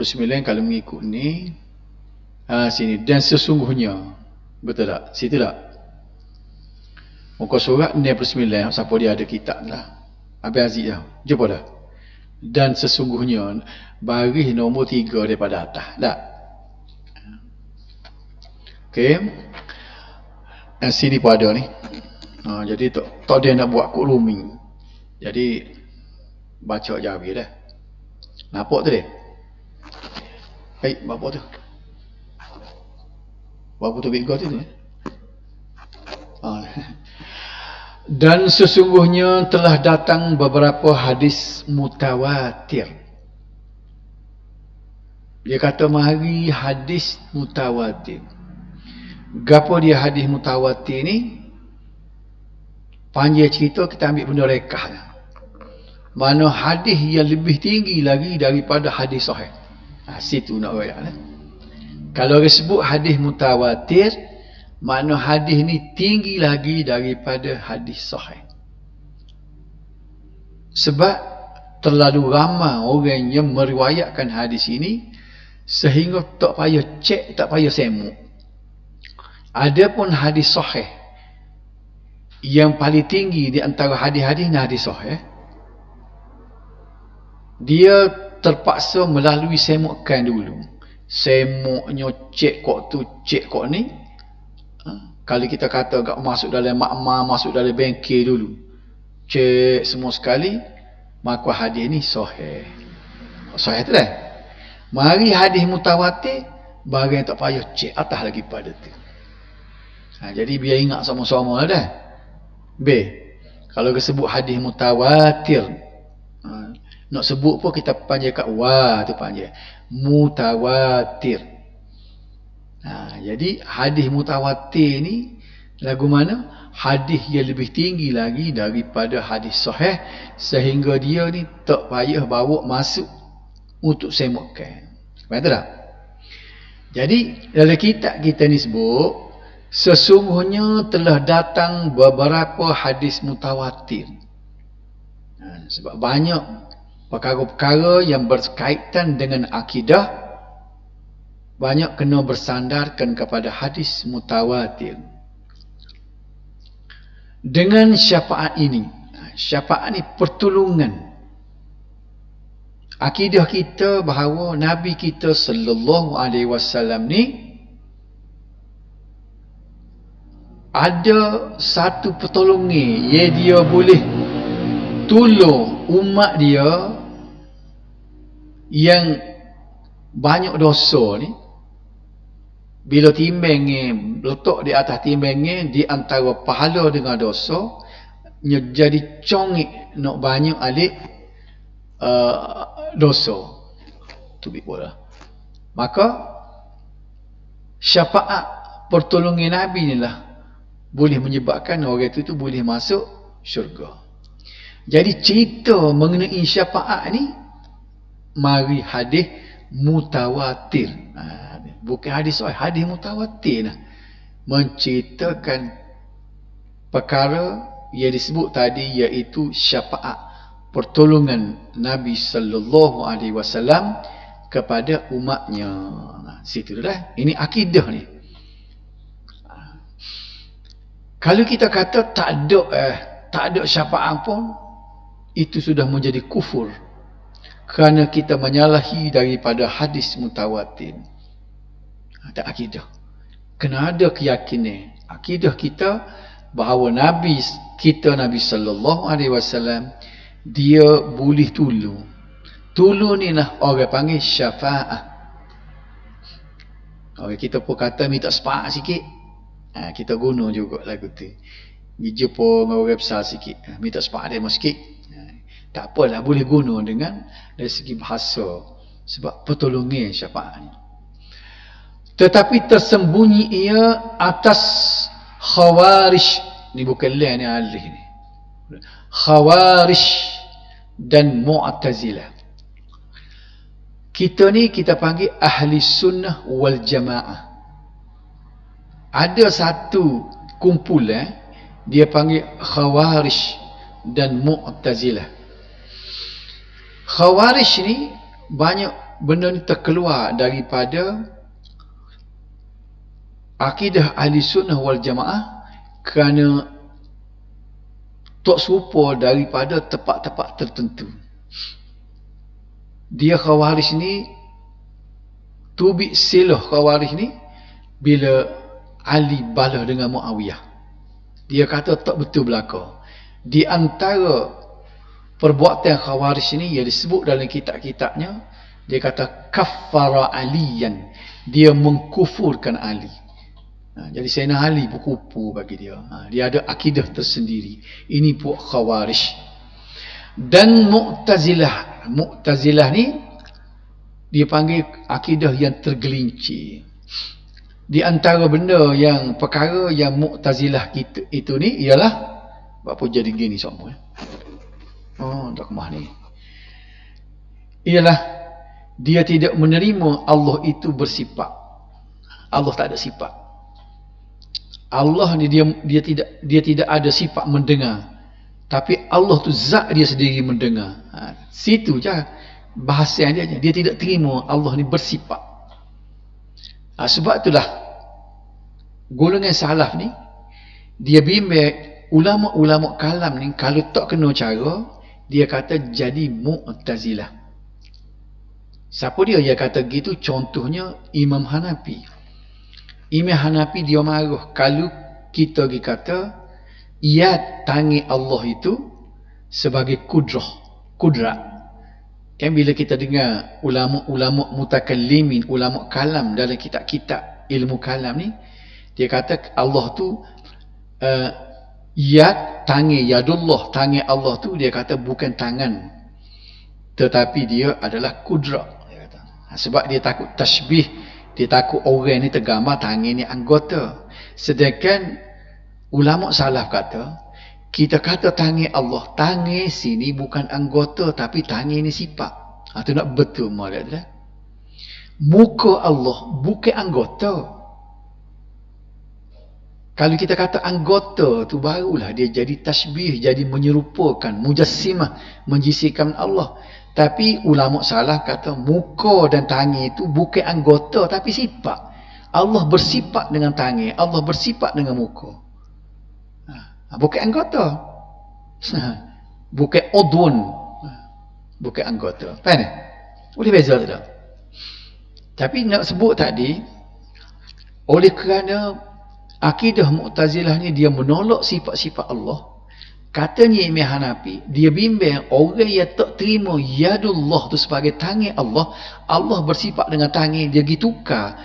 29 kalau mengikut ni sini, dan sesungguhnya, betul tak? Situ tak? Muka surat 29, siapa dia ada kitab lah, Habib Aziz dah, jumpa dah. Dan sesungguhnya baris nombor 3 daripada atas tak? Okey, dan sini pun ada ni. Jadi tak dia nak buat kod rooming, jadi baca je habis dah. Nampak tu dia? Baik, berapa tu? Berapa tu big tu ni? Dan sesungguhnya telah datang beberapa hadis mutawatir. Dia kata mari hadis mutawatir. Gapo dia hadis mutawatir ni? Panjang cerita, kita ambil benda rekah. Mana hadis yang lebih tinggi lagi daripada hadis sahih. Situ nak royak lah. Kalau dia sebut hadis mutawatir, makna hadis ni tinggi lagi daripada hadis sahih. Sebab terlalu ramai orang yang meriwayatkan hadis ini sehingga tak payah cek, tak payah semuk. Adapun hadis sahih yang paling tinggi di antara hadis-hadis ni hadis sahih, dia terpaksa melalui semukan dulu. Semuknya cek kok tu, cek kok ni. Kalau kita kata kat masuk dalam makmah, masuk dalam bengkel dulu, cek semua sekali, maka hadis ni sahih. Sahih tu dah. Mari hadis mutawatir, bahagian tak payah cek atas lagi pada tu. Jadi biar ingat sama-sama lah dah. Kalau disebut hadis mutawatir, nak sebut pun kita panggil kat wa tu panggil mutawatir. Jadi hadis mutawatir ni lagu mana? Hadis yang lebih tinggi lagi daripada hadis sahih, sehingga dia ni tak payah bawa masuk untuk semukan. Betul tak? Jadi dalam kitab kita ni sebut sesungguhnya telah datang beberapa hadis mutawatir. Sebab banyak perkara-perkara yang berkaitan dengan akidah, banyak kena bersandarkan kepada hadis mutawatir. Dengan syafaat ini, syafaat ni pertolongan. Akidah kita bahawa Nabi kita sallallahu alaihi wasallam ni ada satu pertolongan, dia boleh tolong umat dia yang banyak dosa ni. Bila timbangnya letak di atas timbangnya, di antara pahala dengan dosa, jadi congik nak banyak alik dosa tu bipolar. Maka syafaat pertolongan Nabi ni lah boleh menyebabkan orang itu boleh masuk syurga. Jadi cerita mengenai syafaat ni mari hadis mutawatir. Bukan hadis sahih, hadis mutawatir lah, menceritakan perkara yang disebut tadi, iaitu syafaat pertolongan Nabi sallallahu alaihi wasallam kepada umatnya. Situ dah. Ini akidah ni. Kalau kita kata tak ada syafaat pun, itu sudah menjadi kufur, kerana kita menyalahi daripada hadis mutawatir. Tak akidah. Kena ada keyakinan. Akidah kita bahawa Nabi kita, Nabi sallallahu alaihi wasallam, dia boleh tolong. Tolong ni lah orang panggil syafaat. Orang kita pun kata minta syafaat sikit. Kita guna juga lagu tu. Dia pun orang besar sikit, minta syafaat dia sikit. Tak apalah, boleh guna dengan dari segi bahasa, sebab pertolongan syafaat ni. Tetapi tersembunyi ia atas khawarij. Ni bukan lain ni, alih ni. Khawarij dan Mu'tazilah. Kita ni kita panggil ahli sunnah wal jamaah. Ada satu kumpulan dia panggil Khawarij dan Mu'tazilah. Khawarij ni banyak benda ni terkeluar daripada akidah ahli sunnah wal jamaah kerana tak serupa daripada tempat-tempat tertentu. Dia Khawarij ni, tubik silah Khawarij ni bila Ali balah dengan Muawiyah. Dia kata tak betul belaka. Di antara perbuatan Khawarij ni yang disebut dalam kitab-kitabnya, dia kata kaffara aliyan, dia mengkufurkan Ali. Jadi Sayyidina Ali berkupu bagi dia. Dia ada akidah tersendiri. Ini puak Khawarij. Dan Mu'tazilah. Mu'tazilah ni dia panggil akidah yang tergelincir. Di antara benda yang perkara yang Mu'tazilah itu ni ialah apa jadi gini semua. Oh, tak kemah ni. Ialah dia tidak menerima Allah itu bersifat. Allah tak ada sifat. Allah ni dia tidak ada sifat mendengar. Tapi Allah tu zat dia sendiri mendengar. Situ je bahasa dia. Dia tidak terima Allah ni bersifat. Sebab itulah golongan salaf ni dia bimbang ulama-ulama kalam ni kalau tak kena cara, dia kata jadi Mu'tazilah. Siapa dia yang kata gitu? Contohnya Imam Hanafi. Imam Hanafi dia marah kalau kita pergi kata ia tangi Allah itu sebagai kudrat. Kan bila kita dengar ulama-ulama mutakallimin, ulama kalam dalam kitab-kitab ilmu kalam ni, dia kata Allah tu yad, tangi, yadullah, tangi Allah tu dia kata bukan tangan, tetapi dia adalah kudrat. Dia kata. Sebab dia takut tashbih, dia takut orang ni tergambar tangan ni anggota. Sedangkan ulama salaf kata, kita kata tangan Allah, tangan sini bukan anggota tapi tangan ni sifat. Itu nak betul malah dah. Muka Allah bukan anggota. Kalau kita kata anggota tu barulah dia jadi tasbih, jadi menyerupakan, mujassimah, menjisimkan Allah. Tapi ulama salaf kata muka dan tangan itu bukan anggota tapi sifat. Allah bersifat dengan tangan, Allah bersifat dengan muka. Bukan anggota. Bukan udhun. Bukan anggota. Faham? Boleh beza tak? Tapi nak sebut tadi, oleh kerana akidah Mu'tazilah ni dia menolak sifat-sifat Allah, katanya Imam Hanafi, dia bimbang orang yang tak terima yadullah tu sebagai tangan Allah, Allah bersifat dengan tangan, dia pergi tukar.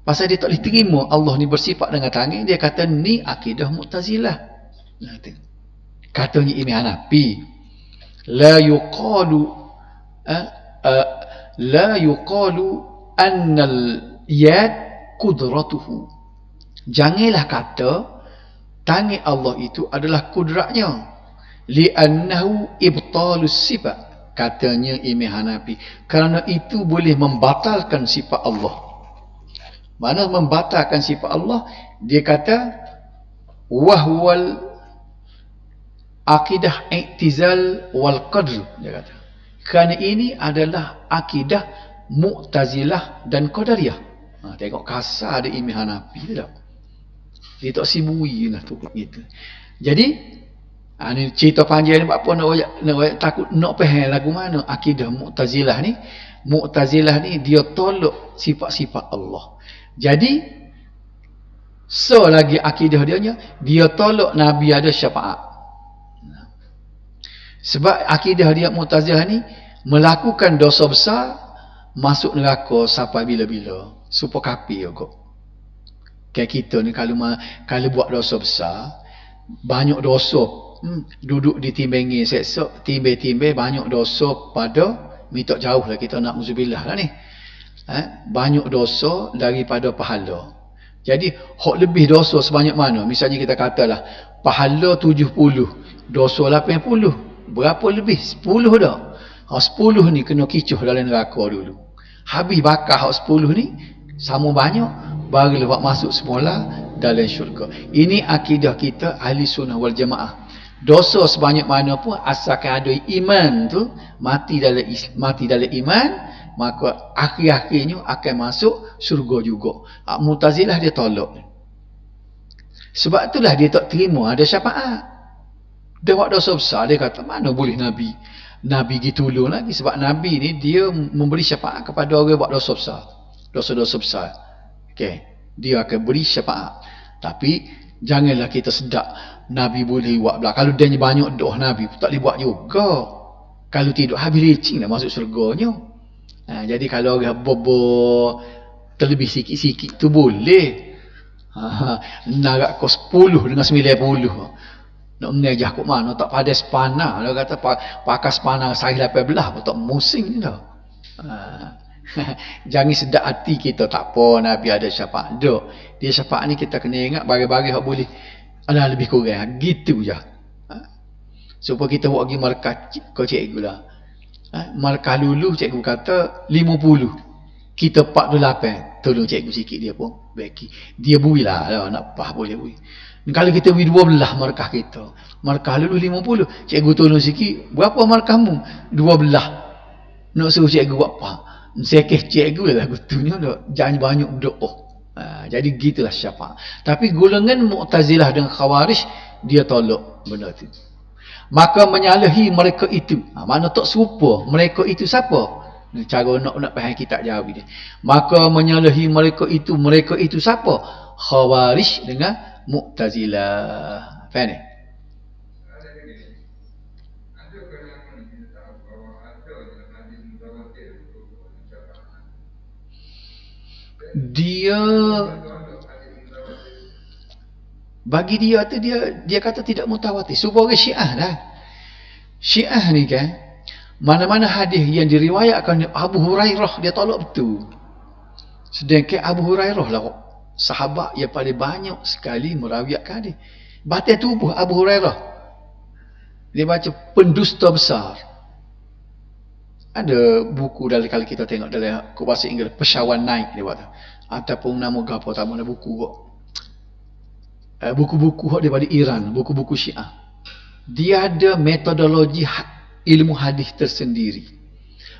Pasal dia tak boleh terima Allah ni bersifat dengan tangan, dia kata ni akidah Mu'tazilah. Katanya Imam Hanafi, la yuqalu annal yad kudratuhu. Janganlah kata tangan Allah itu adalah kudratnya, li'annahu ibtalus sifat. Katanya Imam Hanafi, kerana itu boleh membatalkan sifat Allah. Mana membatalkan sifat Allah? Dia kata wahwal akidah i'tizal wal qadr. Dia kata kerana ini adalah akidah Mu'tazilah dan Qadariyah. Tengok kasar ada Imam Hanafi tak? Dia tak sibui lah tu gitu. Jadi ni cerita panjang ni apa nak takut nak faham lagu mana akidah Mu'tazilah ni. Mu'tazilah ni dia tolak sifat-sifat Allah. Jadi lagi akidah dia tolak Nabi ada syafaat. Sebab akidah dia Mu'tazilah ni melakukan dosa besar masuk neraka sampai bila-bila. Supaya kafir kok. Kayak kita ni kalau buat dosa besar, banyak dosa duduk di timbangi seksa, timbang-timbang banyak dosa pada minta jauh lah kita nak uzubillah lah ni. Banyak dosa daripada pahala. Jadi hak lebih dosa sebanyak mana? Misalnya kita katalah pahala 70, dosa 80. Berapa lebih? 10 dah. 10 ni kena kicuh dalam neraka dulu. Habis bakar 10 ni sama banyak, barulah buat masuk semula dalam syurga. Ini akidah kita ahli sunnah wal jamaah. Dosa sebanyak mana pun asalkan ada iman tu, mati dalam iman, maka akhir-akhirnya akan masuk syurga juga. Mu'tazilah dia tolak. Sebab itulah dia tak terima ada syafaat. Dia buat dosa besar, dia kata mana boleh Nabi pergi tolong lagi, sebab Nabi ni dia memberi syafaat kepada orang buat dosa besar, dosa-dosa besar. Okey, dia akan beri syafaat. Tapi janganlah kita sedak Nabi boleh buat belah. Kalau dia banyak doa Nabi tak boleh buat juga. Kalau tidak habis licin dah masuk syurganya. Jadi kalau orang bobo terlebih sikit-sikit tu boleh. Nak kau 10 dengan 90. Nak mengejah kok mana tak padas panah. Dia kata pakas panah sari 18 pun tak musing dah. Jangan sedap hati kita tak apa Nabi ada syafaat. Dok. Dia syafaat ni kita kena ingat bagi-bagi hak boleh ada lebih kurang. Gitu je. Supaya kita buat pergi markah kau cikgu lah. Markah lulu cikgu kata 50. Kita 48. Tolong cikgu sikit dia pun. Beki. Dia bui lah nak pah boleh bui. Kalau kita beri 12 markah kita. Markah lulu 50. Cikgu tolong sikit. Berapa markahmu? 12. Nak suruh cikgu buat apa? Sekeh cikgu lah gutunya. Jangan banyak berdoa. Jadi gitulah syafaat. Tapi golongan Mu'tazilah dan Khawarij dia tolak benda tu. Maka menyalahi mereka itu. Mana tak serupa. Mereka itu siapa? Cara nak faham kitab jawab ni. Maka menyalahi mereka itu siapa? Khawarij dengan Mu'tazilah. Faham ni? Dia bagi dia tu dia kata tidak mutawatir. Supaya orang Syiah dah. Syiah ni kan mana-mana hadis yang diriwayatkan Abu Hurairah dia tolak betul. Sedangkan Abu Hurairah lah sahabat yang paling banyak sekali merawiatkan hadis. Batal tubuh Abu Hurairah. Dia baca pendusta besar. Ada buku dalam kalau kita tengok dalam bahasa Inggeris Peshawan Night dia buat. Ataupun nama gapo tak mana buku kok. Buku-buku daripada Iran, buku-buku Syiah. Dia ada metodologi ilmu hadis tersendiri.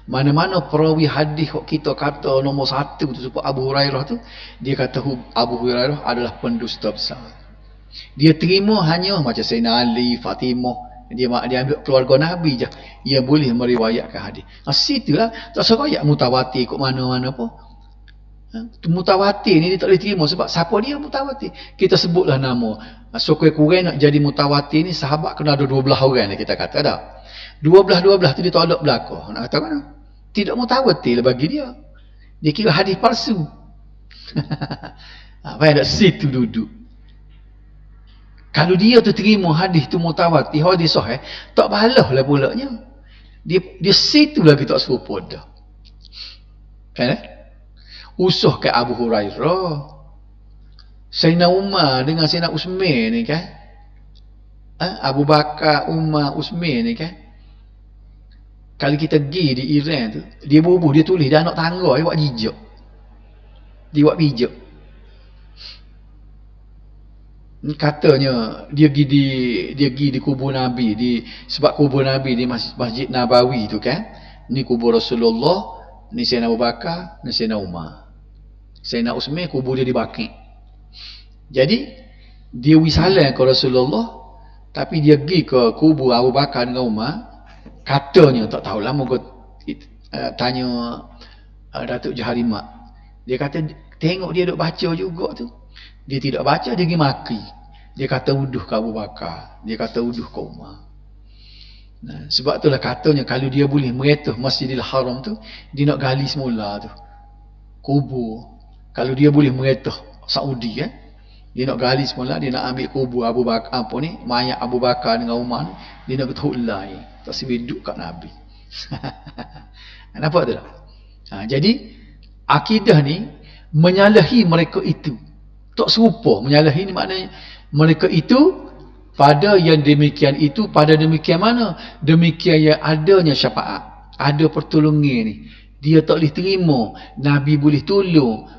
Mana-mana perawi hadis kita kata nombor 1 tu supaya Abu Hurairah tu, dia kata Abu Hurairah adalah pendusta besar. Dia terima hanya macam Sayyidina Ali, Fatimah, dia ambil keluarga Nabi je yang boleh meriwayatkan hadis. Situlah tak seroyak mutawatir kok mana-mana pun. Mutawatir ni dia tak boleh terima sebab siapa dia mutawatir? Kita sebutlah nama. Kurang nak jadi mutawatir ni sahabat kena ada 12 orang kita kata dah. 12 tu dia tolak belaka. Nak kata mana? Tidak mutawatir lah bagi dia. Dia kira hadis palsu. Apa yang ada situ duduk. Kalau dia tu terima hadis tu mutawatir, hadis sahih, tak balah lah pulaknya. Dia situ lagi tak serupa dah. Kan? Usuh ke Abu Hurairah. Sayyidina Umar dengan Sayyidina Utsman ni kan. Abu Bakar, Umar, Utsman ni kan. Kalau kita pergi di Iran tu, dia bubuh, dia tulis, dia anak tangga, dia buat jijak. Dia buat pijak. Katanya dia pergi di kubur Nabi, sebab kubur Nabi di Masjid Nabawi tu kan. Ni kubur Rasulullah, ni Sayyidina Abu Bakar, ni Sayyidina Umar. Sayyidina Utsman kubur dia di Baqi'. Jadi dia wisalan ke Rasulullah, tapi dia pergi ke kubur Abu Bakar dengan Umar. Katanya tak tahulah, moga tanya Datuk Jaharimat. Dia kata tengok dia duk baca juga tu. Dia tidak baca, dia pergi maki. Dia kata uduh ke Abu Bakar, dia kata uduh ke Umar. Sebab itulah katanya kalau dia boleh meretuh Masjidil Haram tu, dia nak gali semula tu kubur. Kalau dia boleh meretuh Saudi kan, dia nak gali semula, dia nak ambil kubur Abu Bakar, apa ni, mayat Abu Bakar dengan Umar, dia nak ketuk lai, tak sebiduk kat Nabi. Nampak tu tak? Jadi akidah ni menyalahi mereka itu. Tak serupa. Menyalahi ni maknanya mereka itu pada yang demikian itu, pada demikian mana? Demikian yang adanya syafaat, ada pertolongan ni. Dia tak boleh terima Nabi boleh tolong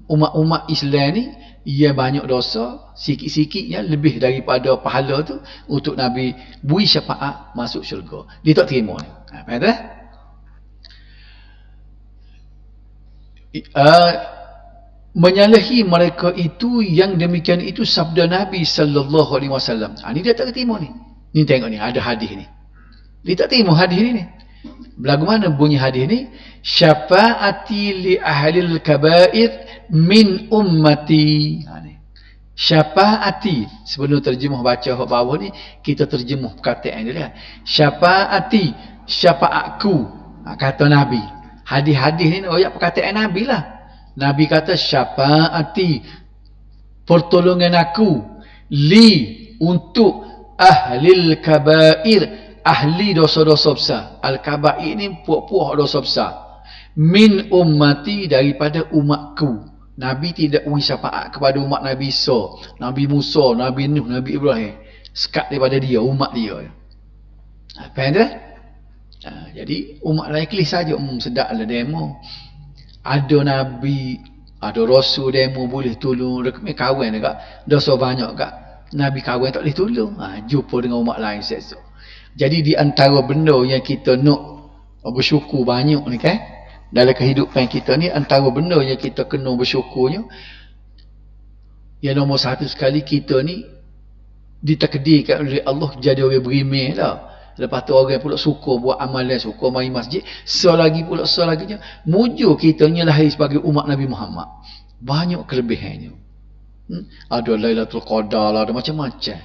umat-umat Islam ni, ia banyak dosa, sikit-sikitnya lebih daripada pahala tu untuk Nabi beri syafaat masuk syurga. Dia tak terima ni. Faham tak? menyalahi mereka itu yang demikian itu sabda Nabi sallallahu alaihi wasallam. Ni dia tak terima ni. Ni tengok ni, ada hadis ni. Dia tak terima hadis ni. Belagu mana bunyi hadis ni? Syafaati li ahlil kabair min ummati. Ni. Syafaati. Sebelum terjemah baca hak bawah ni, kita terjemah perkataan dia. Syafaati, syafaatku. Kata Nabi. Hadis-hadis ni ayat perkataan Nabi lah. Nabi kata syafaati, pertolongan aku, li, untuk ahlil kabair, ahli dosa-dosa besar. Al-kabair ni puak-puak dosa besar. Min ummati, daripada umatku. Nabi tidak beri syafaat kepada umat Nabi Isa, Nabi Musa, Nabi Nuh, Nabi Ibrahim. Sekat daripada dia, umat dia. Faham tak? Jadi umat lain kelis saja. Sedap lah demo. Ada Nabi, ada Rasul demo boleh tolong. Rekamai kawan dekat, dosa banyak kat Nabi kawan tak boleh tolong. Jumpa dengan umat lain seksa. Jadi di antara benda yang kita nak bersyukur banyak ni kan, dalam kehidupan kita ni, antara benda yang kita kena bersyukurnya, yang nombor satu sekali, kita ni ditakdirkan oleh Allah jadi orang berimeh lah. Lepas tu orang pula suka buat amalan, suka main masjid. Selagi mujur kita ni lahir sebagai umat Nabi Muhammad. Banyak kelebihannya. Ada Lailatul Qadar lah, ada macam-macam.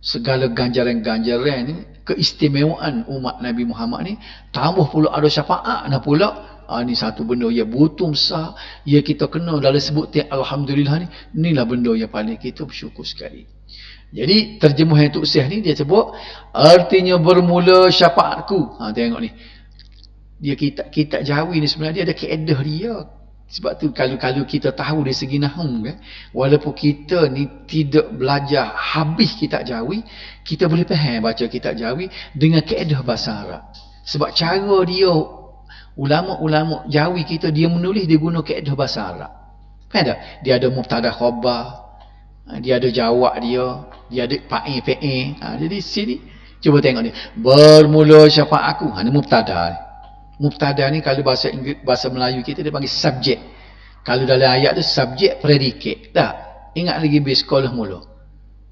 Segala ganjaran-ganjaran ni, keistimewaan umat Nabi Muhammad ni, tambah pula ada syafaat nah pula. Ni satu benda yang betul besar yang kita kena dalam sebut alhamdulillah ni. Inilah benda yang paling kita bersyukur sekali. Jadi terjemahan Tok Syekh ni dia sebut artinya bermula syafaatku. Tengok ni. Dia kitab Jawi ni sebenarnya dia ada kaedah dia. Sebab tu kalau kita tahu dari segi nahwu kan, walaupun kita ni tidak belajar habis kitab Jawi, kita boleh faham baca kitab Jawi dengan kaedah bahasa Arab. Sebab cara dia, ulama-ulama Jawi kita, dia menulis dia guna kaedah bahasa Arab. Faham tak? Dia ada mubtada khabar, dia ada jawab dia ada fa'il. Jadi sini cuba tengok ni. Bermula syafaatku. Ni mubtada ni. Mubtada ni kalau bahasa Inggeris, bahasa Melayu kita dia panggil subjek. Kalau dalam ayat tu subjek predikat. Tak. Ingat lagi base sekolah mula.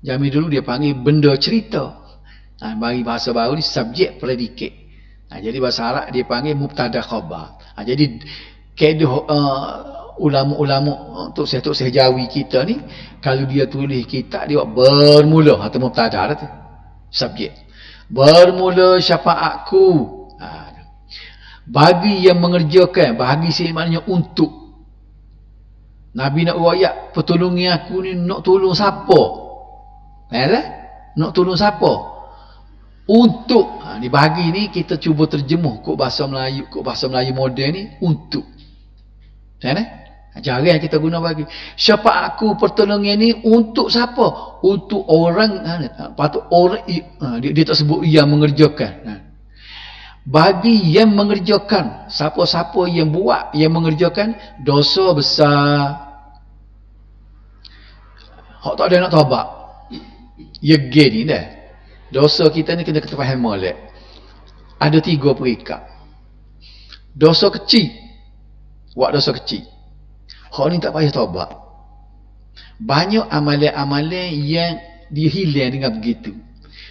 Jami dulu dia panggil benda cerita. Bagi bahasa baru ni subjek predikat. Jadi bahasa Arab dia panggil mubtada khabar. Jadi kaedah ulama-ulama Tok Syekh Jawi kita ni, kalau dia tulis kitab dia bermula atau mubtada dah tu subjek. Bermula syafaatku, bagi yang mengerjakan. Bagi sini maknanya untuk. Nabi nak rakyat pertolongi aku ni, nak tolong siapa? Nak tolong siapa? Untuk. Ni bagi ni kita cuba terjemuh kod bahasa Melayu moden ni, untuk. Jarang kita guna bagi. Syafaatku, pertolongan ni untuk siapa? Untuk orang. Patut orang dia tak sebut yang mengerjakan. Bagi yang mengerjakan. Siapa-siapa yang buat, yang mengerjakan dosa besar. Hak tak ada nak taubat. Ya gini dah. Dosa kita ni kena kita faham molek. Ada 3 peringkat. Dosa kecil. Buat dosa kecil. Hak ni tak payah taubat. Banyak amalan-amalan yang dia hilang dengan begitu.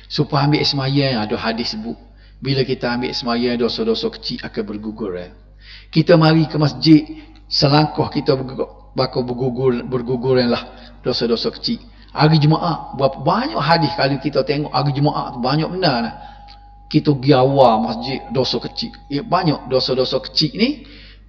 Supaya ambil semayang, ada hadis sebut. Bila kita ambil semayang, dosa-dosa kecil akan bergugur. Kita mari ke masjid, selangkah kita bakal berguguran lah dosa-dosa kecil. Hari Jumaat, berapa banyak hadis kalau kita tengok hari Jumaat, banyak benar lah. Kita pergi awal masjid, dosa kecil. Banyak dosa-dosa kecil ni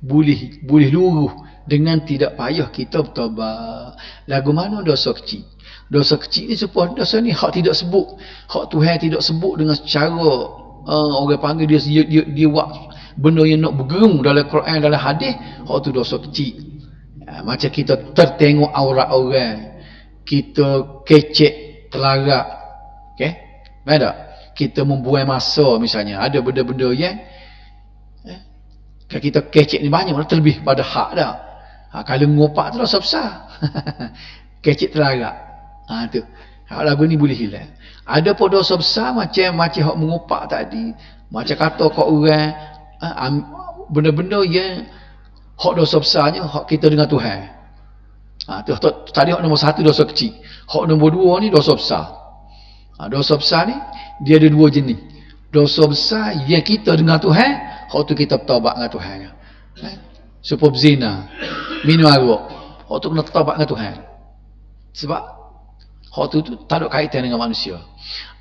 boleh luruh dengan tidak payah kita bertaubat. Lagu mana dosa kecil? Dosa kecil ni supaya dosa ni hak tidak sebut, hak Tuhan tidak sebut dengan secara orang panggil dia buat benda yang nak bergerung dalam Quran, dalam hadis, hak tu dosa kecil. Macam kita tertengok aurat orang, kita kecek telarak, okey, ada kita membuang masa misalnya, ada benda-benda yang kita kecek ni banyak terlebih pada hak dah. Kalau ngopak tu dosa besar. Kecek telarak. Tu. Hak lagu ni boleh hilang. Ada pun dosa besar macam hak mengopak tadi. Macam kata kau orang benda-benda yang Hak dosa besarnya hak kita dengan Tuhan. Tadi hak nombor 1 dosa kecil. Hak nombor 2 ni dosa besar. Dosa besar ni dia ada 2 jenis. Dosa besar yang kita dengan Tuhan, hak tu kita bertaubat dengan Tuhan. Supaya zina, minum arak, hak tu kena bertaubat dengan Tuhan. Sebab hak tu tak ada kaitan dengan manusia.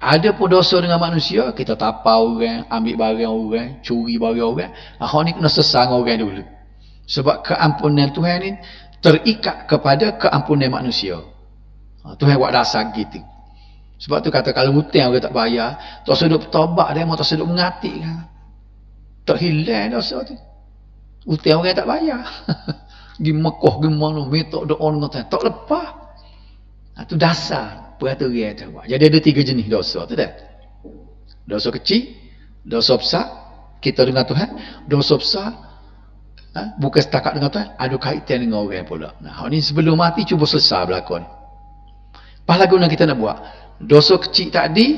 Ada pun dosa dengan manusia, kita tapau orang, ambil barang orang, curi barang orang. Hak ni kena sesang orang dulu. Sebab keampunan Tuhan ni terikat kepada keampunan manusia. Tuhan buat dasar gitu. Sebab tu kata kalau hutang orang tak bayar, tak sedut bertaubat dia, tak sedut mengatik kan. Tak hilang dosa tu. Hutang orang tak bayar. Gi Mekah gi mana minta doa dengan Tuhan, tak lepas. Tu dasar peraturan tu. Jadi ada 3 jenis dosa tu dah. Dosa kecil, dosa besar kita dengan Tuhan, dosa besar bukan setakat dengan Tuhan, ada kaitan dengan orang pula. Hal ni sebelum mati cuba selesai berlaku ni. Apa guna kita nak buat? Dosa kecil tadi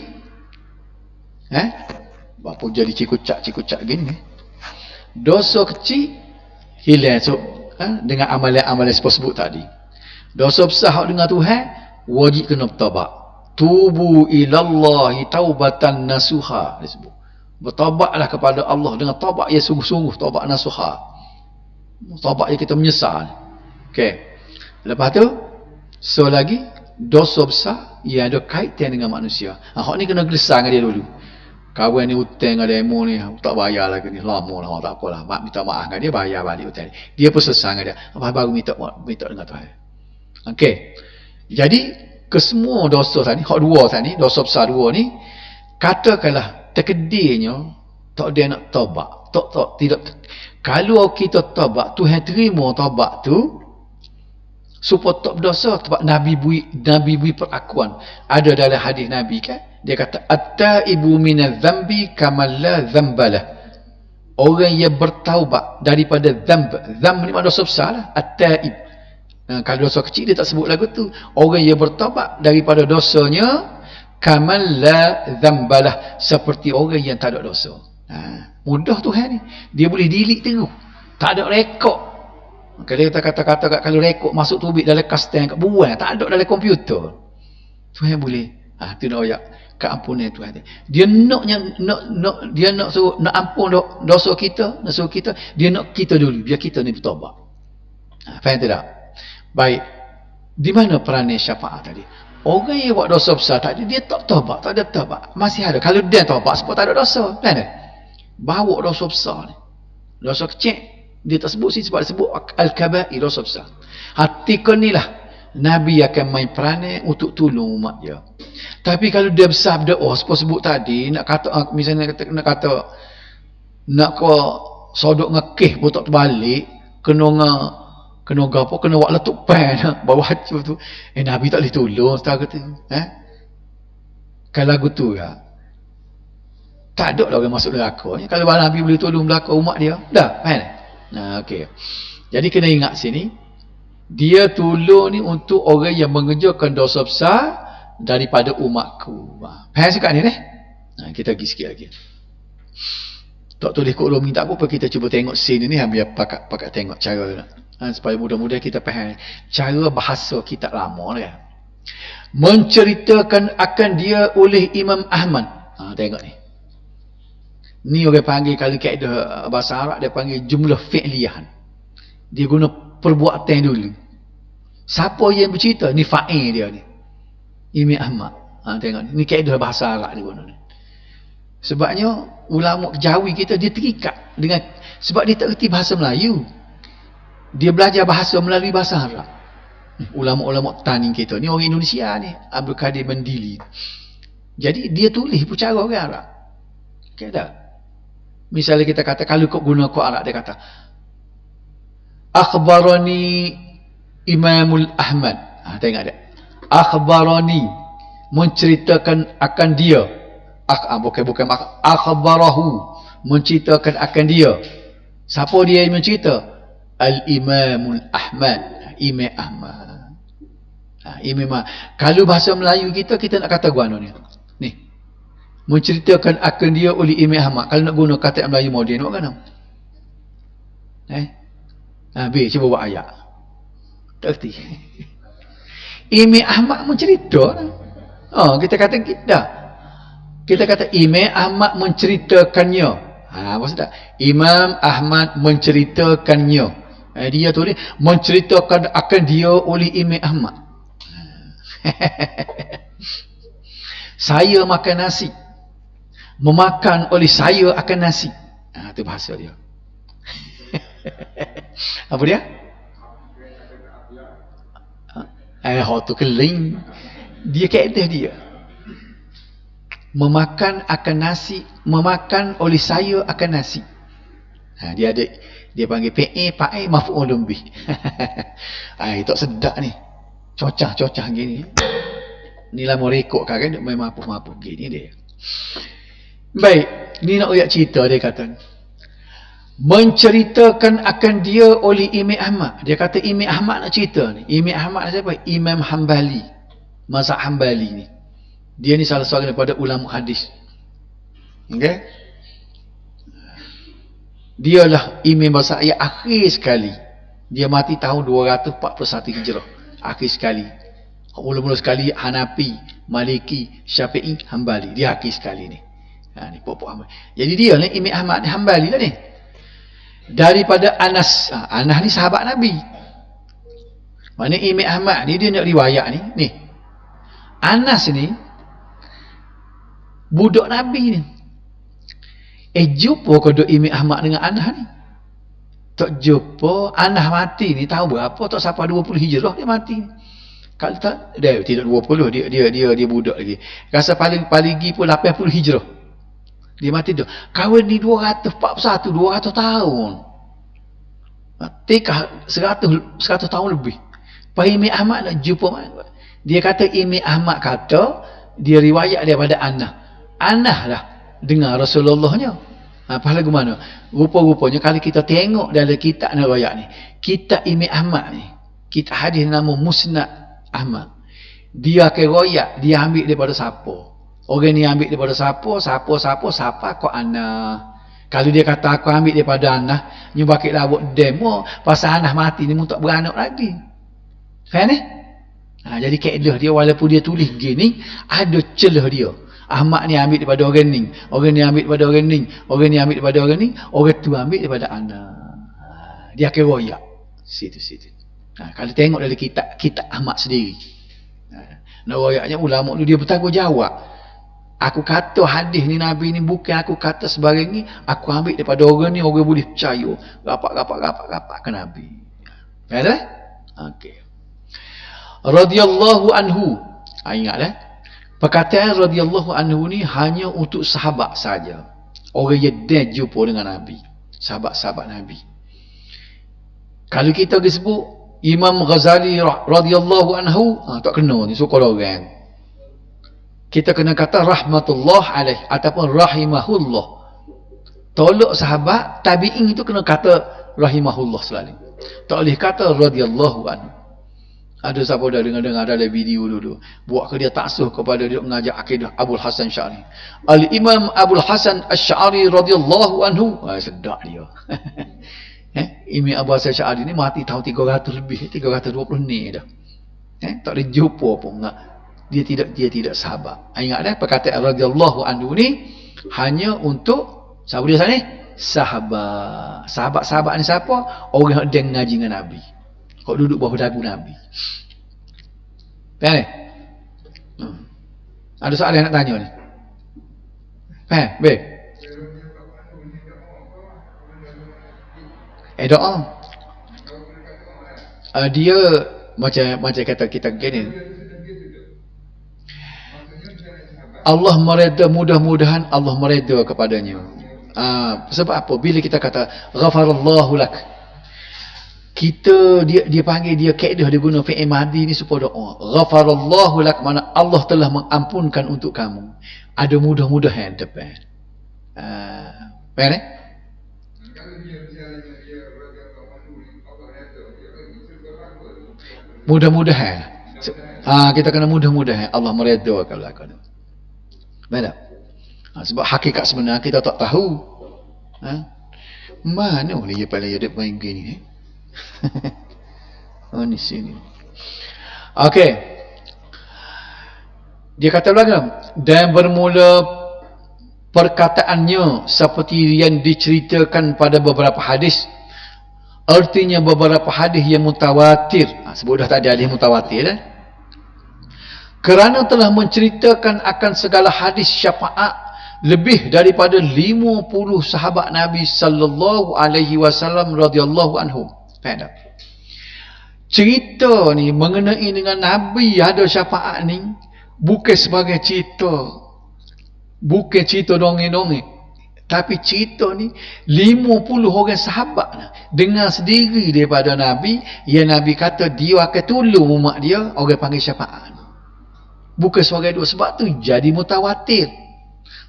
apa jadi cikucak gini. Dosa kecil hilang dengan amalan-amalan sebut tadi. Dosa besar hak dengan Tuhan wajib kena bertaubat. Tubu ilallahi taubatan nasuha disebut. Bertaubatlah kepada Allah dengan taubat yang sungguh-sungguh, taubat nasuha. Taubat yang kita menyesal. Okey. Lepas tu lagi dosa besar yang ada kaitan dengan manusia. Hak ni kena gelesar dengan dia dulu. Kawan ni hutang dengan demo ni tak bayar lagi ni, lama lah, tak apalah. Minta maaf dengan dia, bayar balik hutang. Dia pun selesai dengan dia. Apa baru minta dengan Tuhan. Okey. Jadi kesemua dosa tadi, hak 2 tadi, dosa besar 2 ni, katakanlah terkedirnya tak dia nak taubat. Tidak. Kalau kita taubat, Tuhan terima taubat tu supaya tak berdosa. Sebab Nabi bui perakuan. Ada dalam hadis Nabi kan, dia kata at-taibu minadz-dzambi kamal la dzambalah. Orang yang bertaubat daripada dzamb. Dzamb ni makna dosa besar lah. At-taib. Kalau dosa kecil dia tak sebut lagu tu. Orang yang bertaubat daripada dosanya kamal la dzambalah, seperti orang yang tak ada dosa. Mudah Tuhan ni. Dia boleh delete terus. Tak ada rekod. Kalau kita kata-kata kalau rekod masuk tubik dalam kastan kat buang, tak ada dalam komputer. Tuhan boleh. Tu nak ayat keampunan Tuhan. Dia nak suruh nak ampun dosa kita, nak suruh kita, dia nak kita dulu biar kita ni bertaubat. Faham tak? Baik. Di mana peranan syafaat tadi? Orang yang buat dosa besar tadi dia tak taubat, tak ada taubat. Masih ada. Kalau dia taubat sebab tak ada dosa, kan? Bawa dosa besar ni. Dosa kecil dia tak sebut sebab disebut al-kaba'ir, dosa besar. Hati ni lah Nabi akan main peranan untuk tolong umat dia. Tapi kalau dia besar berdoa sebut tadi, nak kata misalnya nak sodok ngekeh pun tak terbalik, kena apa, kena buat letup pan bawah hacu tu. Nabi tak boleh tolong setara tu. Kalau lagu tu ya, tak ada lah orang masuk neraka. Kalau Nabi boleh tolong belaka umat dia, dah kan? Okey. Jadi kena ingat sini, dia tolong ni untuk orang yang mengerjakan dosa besar daripada umatku. Faham sekat ni kita pergi sikit lagi. Tak tulis kat room ni tak apa, kita cuba tengok scene ni biar pakat tengok cara supaya mudah-mudahan kita faham cara bahasa kitab lama kan. Menceritakan akan dia oleh Imam Ahmad. Tengok ni. Ni orang panggil, kalau kaedah bahasa Arab dia panggil jumlah fi'liyah. Dia guna perbuatan dulu. Siapa yang bercerita? Ni fa'il dia ni. Imam Ahmad. Tengok ni kaedah bahasa Arab dia guna ni. Sebabnya ulama Jawi kita dia terikat dengan, sebab dia tak reti bahasa Melayu. Dia belajar bahasa melalui bahasa Arab. Ulama-ulama tani kita ni orang Indonesia ni, Abdul Qadir Mandili. Jadi dia tulis pun cara orang Arab. Okay tak? Misalnya kita kata, kalau kau guna kau Arab, dia kata akhbarani Imamul Ahmad. Tengok dia. Akhbarani, menceritakan akan dia. Bukan akhbarahu, menceritakan akan dia. Siapa dia yang mencerita? Al-Imamul Ahmad. Imam Ahmad. Imam. Kalau bahasa Melayu kita nak kata guna ni. Ni. Menceritakan akan dia oleh Imam Ahmad. Kalau nak guna kata Melayu moden, buat kan? Habis cuba buat ayat. Tak erti. Imam Ahmad mencerita. Kita kata kita. Kita kata Imam Ahmad menceritakannya. Maksud tak? Imam Ahmad menceritakannya. Dia tulis menceritakan akan dia oleh Imam Ahmad. Saya makan nasi. Memakan oleh saya akan nasi. Itu bahasa dia. Apa dia? Tu keling. Dia kaedah dia. Memakan akan nasi, memakan oleh saya akan nasi. Dia ada, dia panggil pa'i maf'ulun bih. Itu sedap ni. Cocah gini. Ni lah mau rekod kan, main mapuh-mapuh gini dia. Baik, ni nak uyak cerita dia kata. Menceritakan akan dia oleh Imam Ahmad. Dia kata Imam Ahmad nak cerita ni. Imam Ahmad siapa? Imam Hanbali. Mazhab Hanbali ni. Dia ni salah seorang daripada ulama hadis. Okey? Dialah imam besar yang akhir sekali. Dia mati tahun 241 Hijrah. Akhir sekali. Mula-mula sekali Hanafi, Maliki, Syafi'i, Hanbali. Dia akhir sekali ni. Ni pokok Hanbali. Jadi dia ni Imam Ahmad ni Hanbali lah ni. Daripada Anas. Anas ni sahabat Nabi. Mana Imam Ahmad ni dia nak riwayat ni. Anas ni budak Nabi ni. Jumpa kau Imam Ahmad dengan Anas ni. Tak jumpa. Anas mati ni tahu berapa? Tak sampai 20 Hijrah dia mati ni. Kalau tak, dia tidak 20, dia budak lagi. Rasa paling tinggi pun 80 Hijrah. Dia mati tu. Kawan ni 241, 200 tahun. Tikah 100 tahun lebih. Pak Imam Ahmad nak jumpa mana? Dia kata Imam Ahmad kata dia riwayat daripada Anas. Anas lah dengar Rasulullahnya. Apa lagu mana? Rupa-rupanya kalau kita tengok dalam kitab riwayat ni, kitab Imam Ahmad ni, kitab hadis nama Musnad Ahmad. Dia ke riwayat, dia ambil daripada siapa? Orang ni ambil daripada siapa kau Anas. Kalau dia kata aku ambil daripada Anas, ni bakit lawak demo pasal Anas mati ni mu tak beranak lagi. Faham ni? Jadi kaedah dia walaupun dia tulis gini, ada celah dia. Ahmad ni ambil daripada orang ni, orang ni ambil daripada orang ni, orang ni ambil daripada orang ni, orang tu ambil daripada Anas. Dia akan royak situ. Kalau tengok dari kitab Ahmad sendiri. Nak royaknya ulama tu dia bertanggungjawab. Aku kata hadis ni Nabi ni bukan aku kata sebarang ni, aku ambil daripada orang ni, orang boleh percaya. Rapat ke Nabi. Faham tak? Okey. Radhiyallahu anhu. Ingatlah. Perkataan radhiyallahu anhu ni hanya untuk sahabat saja. Orang yang dah jumpa dengan Nabi. Sahabat-sahabat Nabi. Kalau kita sebut Imam Ghazali radhiyallahu anhu, tak kena ni suka orang. Kita kena kata rahmatullah alaih ataupun rahimahullah. Tolak sahabat tabi'in itu kena kata rahimahullah selalu. Tak boleh kata radhiyallahu anhu. Ada siapa dah dengar dalam video dulu. Buat ke dia taksuh kepada dia mengajar akidah Abul Hasan Sy'ari. Al-Imam Abul Hasan Asy-Sy'ari radhiyallahu anhu. Sedap dia. Imam Abul Hasan Sy'ari ni mati tahun 300 lebih, 320 ni dah. Tak ada jumpa pun. Dia tidak sahabat. Ingat dah perkataan radhiyallahu anhu ni hanya untuk siapa dia sana ni? Sahabat. Sahabat-sahabat ni siapa? Orang yang ngaji dengan Nabi. Kau duduk bawah dagu Nabi. Faham ni? Ada soalan yang nak tanya ni? Faham? Baik. Doa. Dia macam kata kita gini. Allah mereda, mudah-mudahan Allah mereda kepadanya. Sebab apa? Bila kita kata ghafarallahu lak, kita dia panggil dia kaedah dia guna fi'il madhi ni supaya doa. Ghafarallahu lak mana Allah telah mengampunkan untuk kamu. Ada mudah-mudahan depan. Faham ni? Mudah-mudahan. Kita kena mudah-mudahan Allah meredakan lakukan. Betul? Sebab hakikat sebenar kita tak tahu. Mana ni dia paling ada main gini Oh, ni sini. Okey. Dia kata lagi, dan bermula perkataannya seperti yang diceritakan pada beberapa hadis. Artinya beberapa hadis yang mutawatir. Sebut dah tadi hadis mutawatir. Kerana telah menceritakan akan segala hadis syafaat lebih daripada 50 sahabat Nabi sallallahu alaihi wasallam radhiyallahu anhum. Faham tak? Cerita ni mengenai dengan Nabi ada syafaat ni bukan sebagai cerita, bukan cerita dongeng-dongeng, tapi cerita ni 50 orang sahabat dengar sendiri daripada Nabi yang Nabi kata dia akan tolong umat dia, orang panggil syafaat. Bukan sebagai dua, sebab tu jadi mutawatir.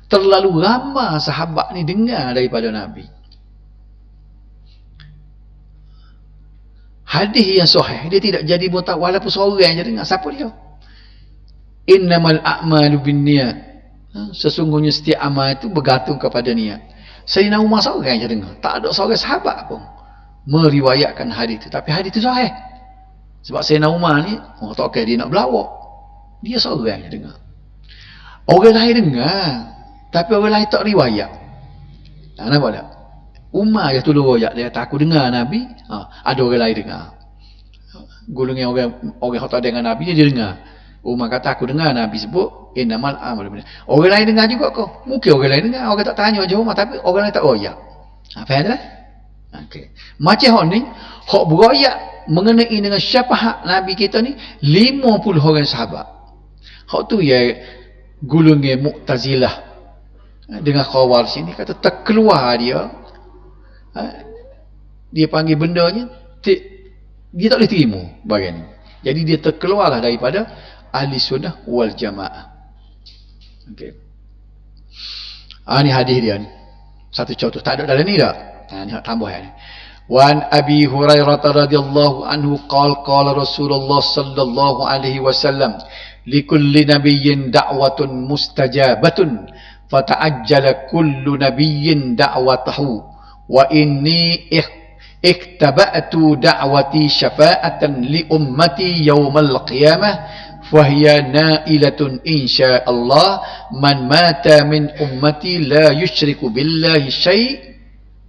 Terlalu ramai sahabat ni dengar daripada Nabi. Hadis yang sahih dia tidak jadi mutawatir walaupun seorang je dengar. Siapa dia? Innamal a'malu binniyat. Sesungguhnya setiap amal itu bergantung kepada niat. Sayyidina Umar seorang je dengar. Tak ada seorang sahabat pun meriwayatkan hadis itu. Tapi hadis itu sahih. Sebab Sayyidina Umar ni tak kira dia nak berlawak. Dia seorang je dengar. Orang lain dengar, tapi orang lain tak riwayat. Nampak tak? Umar yang tolong royak, dia kata aku dengar Nabi, ada orang lain dengar. Golongan orang yang tak dengar Nabi dia dengar. Umar kata aku dengar Nabi sebut innamal a'malu binniyat. Orang lain dengar juga kau. Mungkin orang lain dengar, orang tak tanya je Umar, tapi orang lain tak royak. Faham tak? Okey. Macam hak ni, hak beroyak mengenai dengan syafaat Nabi kita ni 50 orang sahabat. Hak tu ya golongan Mu'tazilah dengan Khawarij sini kata terkeluar dia. Dia panggil bendanya dia tak boleh terima bagian ni. Jadi dia terkeluarlah daripada ahli sunnah wal jamaah. Okey. Ni hadis dia ni. Satu contoh, tak ada dalam ni dah. Ni tambah ni. Wan Abi Hurairah radhiyallahu anhu qala Rasulullah sallallahu alaihi wasallam likulli nabiyyin da'watun mustajabatun fata'ajjala kullu nabiyyin da'watahu wa inni iktaba'tu da'wati syafa'atan li ummati yawmal qiyamah fahiya na'ilatun insya'allah man mata min ummati la yushriku billahi syai'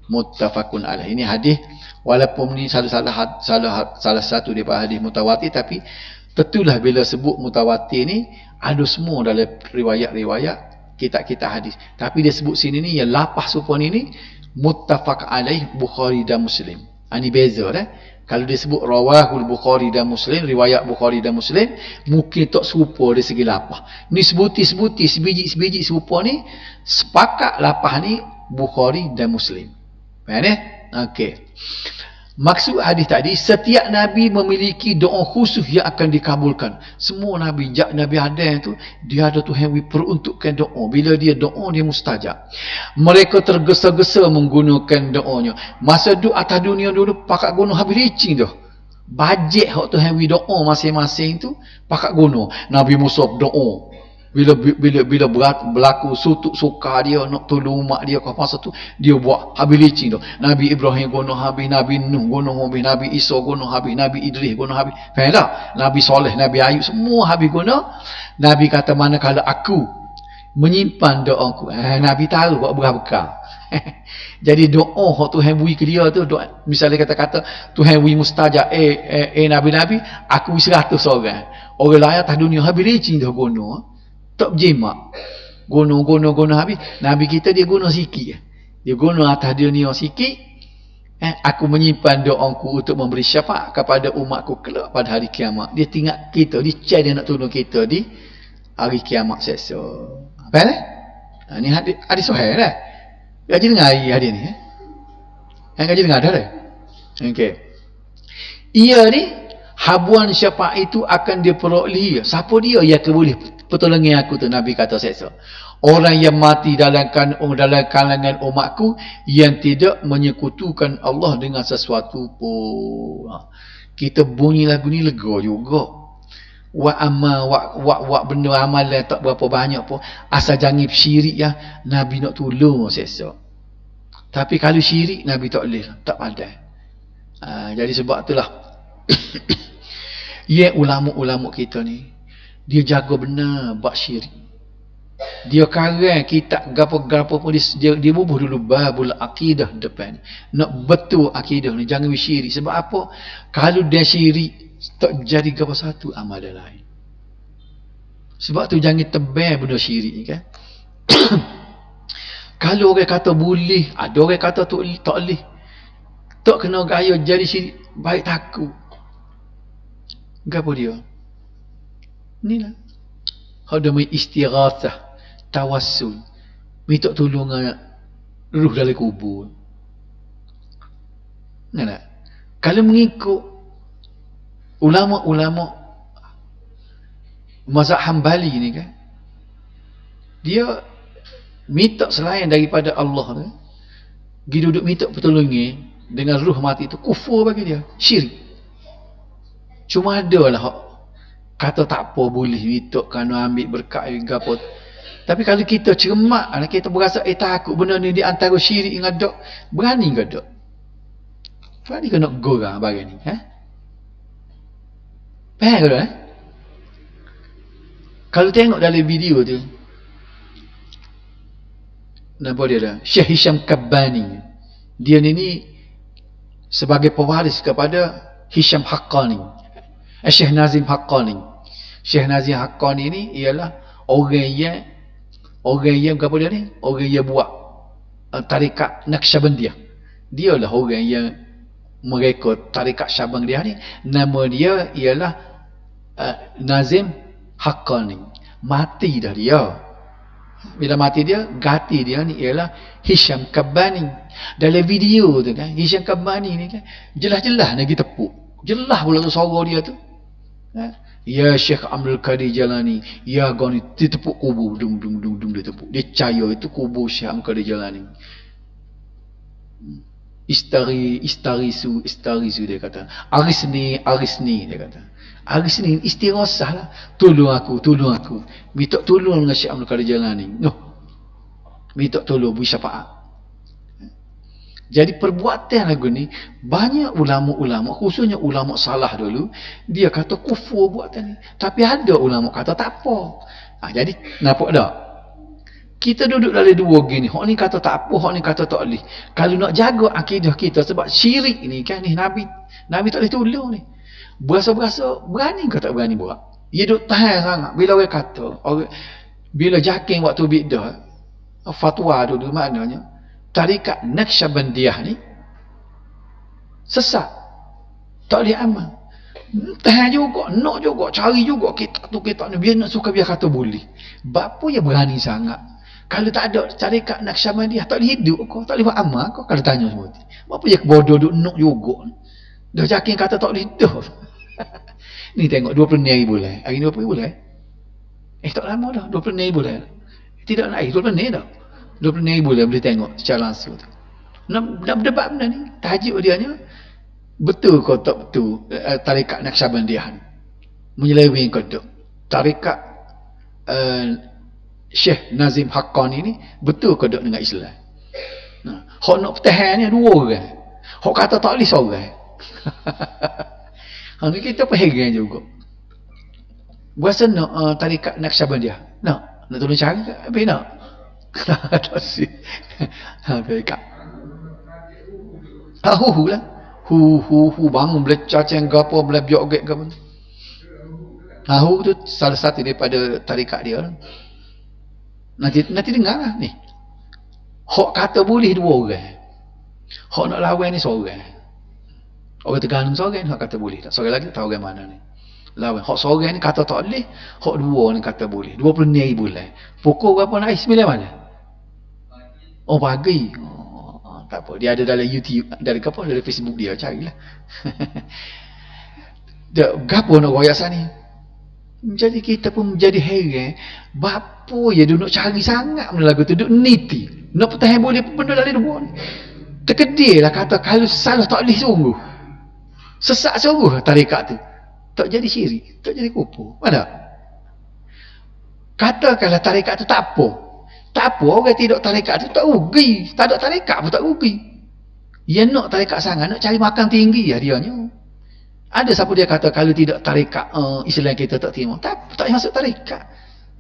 muttafaqun alaih. Ini hadis walaupun ini salah satu daripada hadis mutawatir, tapi tentulah bila sebut mutawatir ni ada semua dalam riwayat-riwayat kitab-kitab hadis. Tapi dia sebut sini ni yang lapah supon ini muttafaq alaih Bukhari dan Muslim. Ini beza dah. Kalau dia sebut rawahul Bukhari dan Muslim, riwayat Bukhari dan Muslim, mungkin tak serupa dari segi lapah. Ni sebuti-sebuti, sebiji-sebiji serupa ni, sepakat lapah ni Bukhari dan Muslim. Faham eh? Okey. Maksud hadis tadi, setiap Nabi memiliki doa khusus yang akan dikabulkan. Semua Nabi, Nabi Adam tu, dia ada Tuhan peruntukkan doa. Bila dia doa, dia mustajab. Mereka tergesa-gesa menggunakan doanya. Masa duduk atas dunia dulu, pakat guna habis licin tu. Bajet hak Tuhan doa masing-masing tu, pakat guna. Nabi Musa doa. Bila berlaku sutuk suka dia nak tolong umat dia ke masa tu, dia buat habis licin tu. Nabi Ibrahim guna habis, Nabi Nuh guna habis, Nabi Isa guna habis, Nabi Idris guna habis. Faham tak? Nabi Soleh, Nabi Ayub semua habis guna. Nabi kata manakala aku menyimpan doaku, Nabi tahu buat berapa. Jadi doa hak Tuhan beri ke dia tu, doa, misalnya kata-kata Tuhan beri mustajab Nabi-Nabi, aku 100 orang. Orang lain atas dunia habis licin dah guna. Tak berjimat. Guna habis. Nabi kita dia guna sikit. Dia guna atas dunia sikit. Aku menyimpan doaku untuk memberi syafaat kepada umatku kelak pada hari kiamat. Dia tinggal kita. Dia cari dia nak tolong kita di hari kiamat seksa. Faham tak? Ni hadis sahih dah. Gaji dengar hadis ni. Gaji dengar dah. Okey. Ia ni habuan syafaat itu akan diperolehi. Siapa dia yang boleh pertolongan aku tu? Nabi kata seksa orang yang mati dalam kalangan umatku yang tidak menyekutukan Allah dengan sesuatu pun. Kita bunyi lagu ni lega juga. Wa benda amalan tak berapa banyak pun, asal jangan syirik ya, Nabi nak tolong seksa. Tapi kalau syirik Nabi tak boleh, tak pandai. Jadi sebab itulah ya ulama-ulama kita ni dia jaga benar bab syirik. Dia karang kitab gapo-gapo pun dia bubuh dulu babul akidah depan. Nak betul akidah ni jangan syirik. Sebab apa? Kalau dia syirik tak jadi gapo satu amal dia lain. Sebab tu jangan tebal benda syirik ni kan. Kalau orang kata boleh, ada orang kata tak boleh. Tak kena gaya jadi syirik, baik takut. Gapo dia? Inilah. Ada mai istighatsah, tawassul. Minta tolong ruh dalam kubur. Nah. Kalau mengikut ulama-ulama mazhab Hambali ni kan, dia minta selain daripada Allah tu, dia duduk minta pertolongan dengan ruh mati itu kufur bagi dia, syirik. Cuma ada lah kata tak apa boleh minta kerana ambil berkat ke apa. Tapi kalau kita cermat, kita berasa takut benda ni di antara syirik dengan dok, berani ke dok? Berani ke nak gorang barang ni? Faham ke tak? Kalau tengok dalam video tu, nama dia dah Syekh Hisham Kabbani. Dia ni sebagai pewaris kepada Hisham Haqqani, Syekh Nazim Haqqani. Syekh Nazim Haqqani ni ialah orang yang apa dia ni? Orang yang buat tarikat Naqsyabandiyah. Dia lah orang yang mereka tarikat Syabandiyah ni, nama dia ialah Nazim Haqqani. Mati dah dia. Bila mati dia, ganti dia ni ialah Hisham Kabbani. Dalam video tu kan, Hisham Kabbani ni kan jelas-jelas lagi tepuk. Jelas pula tu suara dia tu. Ya Syekh Abdul Qadir Jalani, ya goni ditepuk kubur, dung dia tepuk. Dia percaya itu kubur Syekh Abdul Qadir Jalani. Istarisu dia kata. Arisni dia kata. Arisni istighosah lah. Tolong aku. Minta tolong dengan Syekh Abdul Qadir Jalani. Minta tolong beri syafaat. Jadi perbuatan lagu ni banyak ulama-ulama, khususnya ulama salah dulu, dia kata kufur buatan ni. Tapi ada ulama kata tak apa. Jadi nampak tak? Kita duduk dalam dua gini. Hak ni kata tak apa, hak ni kata tak boleh. Kalau nak jaga akidah kita, sebab syirik ni kan ni Nabi tak boleh tolong ni. Berasa-berasa berani ke tak berani buat? Dia duduk tahan sangat. Bila orang kata, bila jakin waktu bidah, fatwa dulu maknanya tarikat Naqsyabandiyah ni sesat, tak boleh amal. Tahan juga, nak juga, cari juga kitab ni, biar nak suka biar kata boleh. Bapa yang berani sangat. Kalau tak ada tarikat Naqsyabandiyah, tak boleh hidup kau, tak boleh buat amal kau. Kalau tanya semua tu, bapa yang bodoh duk nak juga. Dah yakin kata tak boleh hidup. Ni tengok 26 hari bulan. Hari ni berapa bulan? Tak lama dah, 26 hari bulan. Tidak naik 26 dah. 20 hari bulan boleh tengok secara langsung tu. Nak berdebat benda ni. Tajuk dia ni betul ke tak betul tarikat Naqsyabandiyah ni menyeleweng ke tak? Tarikat Syekh Nazim Haqqani ni betul ke tak dengan Islam? Hak nak pertahan ni dua orang. Hak kata tak boleh seorang. Ni kita pegang juga. Berasa nak tarikat Naqsyabandiyah. Nak tolong cari ke? Habis nak? Tak sih. Baik. Hu lah. Hu bangun belecah ceng gapo belah biok gapo. Hu tu salah satu daripada tarikat dia. Nanti dengarlah ni. Hak kata boleh dua orang. Hak nak lawan ni seorang. Orang Terengganu seorang hak kata boleh. Tak seorang lagi tahu orang mana ni. Lawan. Hak seorang ni kata tak boleh, hak dua ni kata boleh. 20 hari bulan. Pukul berapa naik 9 mana? Pagi. Tak apa. Dia ada dalam YouTube, dari Facebook dia, carilah. Gapo nak royak sana ni? Jadi kita pun menjadi heran. Bapa ya duk nak cari sangat benda lagu tu, duk niti. Nak pertahan boleh benda dalam dua ni. Terkedilah kata kalau salah tak boleh sungguh. Sesat sungguh tarikat tu. Tak jadi syirik, tak jadi kufur. Mana? Katakanlah tarikat tu tak apa. Tak apa, orang tidak tarikat tu tak rugi. Tak ada tarikat pun tak rugi. Dia nak tarekat sangat, nak cari makan tinggi dia ni. Ada siapa dia kata kalau tidak tarekat Islam kita tak terima. Tak masuk tarekat.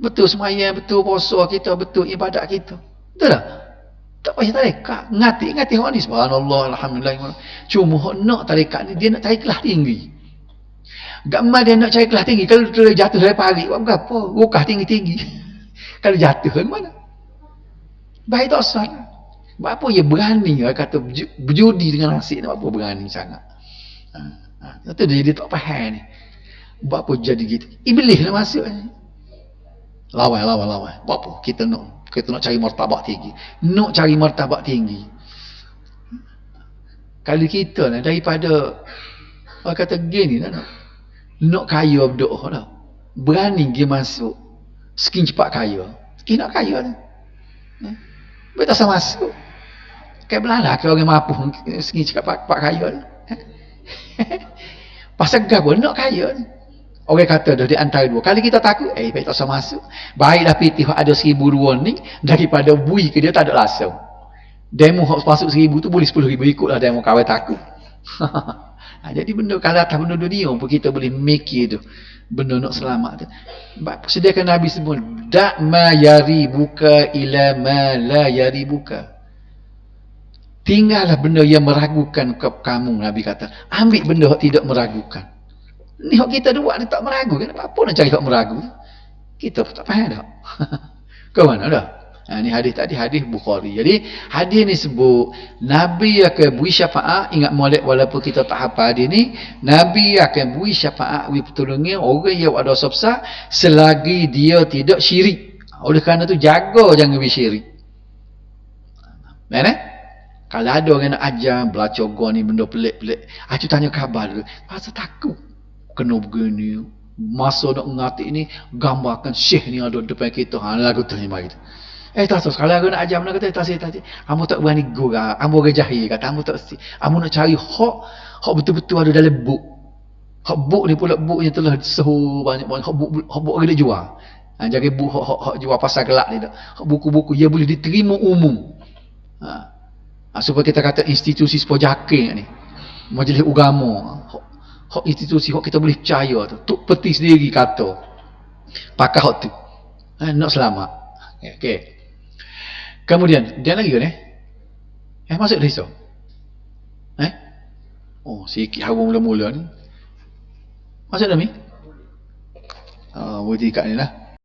Betul semayang, betul puasa kita, betul ibadat kita. Betul tak? Tak payah tarekat. Ngati orang ni subhanallah, alhamdulillah. Cuma nak tarekat ni dia nak cari kelas tinggi. Gamal dia nak cari kelas tinggi. Kalau dia jatuh dari pagi, buat apa? Rukah tinggi-tinggi. Kalau jatuh ke mana? Baik tak salah. Buat apa dia berani kata berjudi dengan nasib ni, buat apa berani sangat. Itu dia tak faham ni. Buat apa jadi gitu? Iblis lah masuk ni. Lawan. Buat apa? Kita nak cari martabat tinggi. Nak cari martabat tinggi. Kalau kita ni daripada orang kata gini nak kaya berdoa lah. Berani dia masuk. Skin cepat kaya. Skin nak kaya ni. Betul sama masuk. Kayak belala ke orang mampu skin cepat kaya ni. Pasal gapo nak kaya ni. Orang kata dah di antara dua. Kali kita takut, baik tak usah masuk. Baiklah pitih ada 1,000 ni daripada bui ke dia tak ada langsung. Demo masuk 1,000 tu boleh 10,000 ikutlah demo kawan takut. Jadi benda kalau atas benda dunia pun kita boleh mikir tu. Benda nak selamat tu. Sediakan Nabi sebut, "Da' ma yaribuka ila ma la yaribuka." Tinggallah benda yang meragukan kamu, Nabi kata. Ambil benda yang tidak meragukan. Ni hak kita buat ni tak meragukan. Apa nak cari hak meragu? Kita tak faham dah. Ke mana dah? Ni hadis tadi, hadis Bukhari. Jadi hadis ni sebut Nabi akan beri syafaat. Ingat molek walaupun kita tak hafal hadis ni, Nabi akan beri syafaat, beri pertolongan orang yang ada dosa besar selagi dia tidak syirik. Oleh kerana tu jaga jangan beri syirik. Mana? Kalau ada orang nak ajar belajar ni benda pelik-pelik, aku tanya khabar dulu. Pasal takut kena begini. Masa nak ngerti ni gambarkan syekh ni ada depan kita. Lagu tu ni mari. Tak kalau aku nak ajar mana kata tak. Kamu tak berani gurau, kamu orang jahil kata kamu tak si. Kamu nak cari hak betul-betul ada dalam buk. Hak buk ni pula buk yang telah sehu banyak-banyak hak buk orang dia jual. Jadi buk hak jual pasar gelap ni dak. Hak buku-buku dia boleh diterima umum. Supaya kita kata institusi sepojakin ni. Majlis agama. Hak institusi hak kita boleh percaya tu. Tok peti sendiri kata. Pakai hak tu. Nak selamat. Okey. Kemudian dia lagi ni. Masuk dah iso. Sikit harum mula-mula ni. Masuk dah mi? Berhenti kat ni lah.